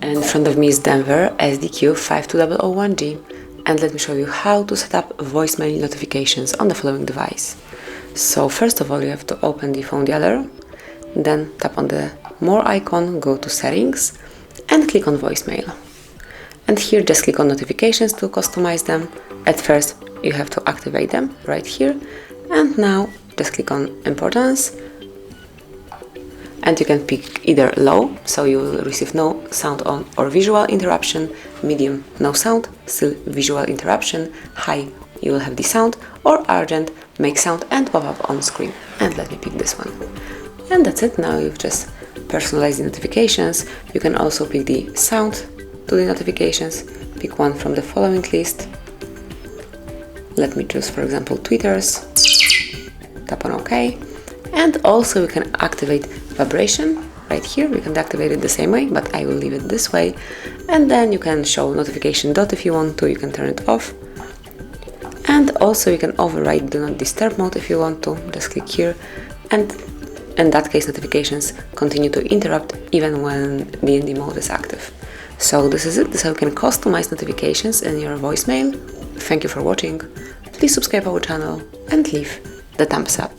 In front of me is Denver SDQ-52001G, and let me show you how to set up voicemail notifications on the following device. So first of all, you have to open the phone dialer, then tap on the more icon, go to settings and click on voicemail. And here just click on notifications to customize them. At first you have to activate them right here, and now just click on importance. And you can pick either low, so you will receive no sound on or visual interruption, medium, no sound, still visual interruption, high, you will have the sound, or urgent, make sound and pop up on screen. And let me pick this one. And that's it, now you've just personalized the notifications. You can also pick the sound to the notifications, pick one from the following list. Let me choose, for example, tweeters, tap on OK. And also you can activate vibration right here. You can activate it the same way, but I will leave it this way. And then you can show notification dot if you want to, you can turn it off. And also you can override do not disturb mode if you want to, just click here, and in that case notifications continue to interrupt even when DND mode is active. So this is it, this is how you can customize notifications in your voicemail. Thank you for watching, please subscribe our channel and leave the thumbs up.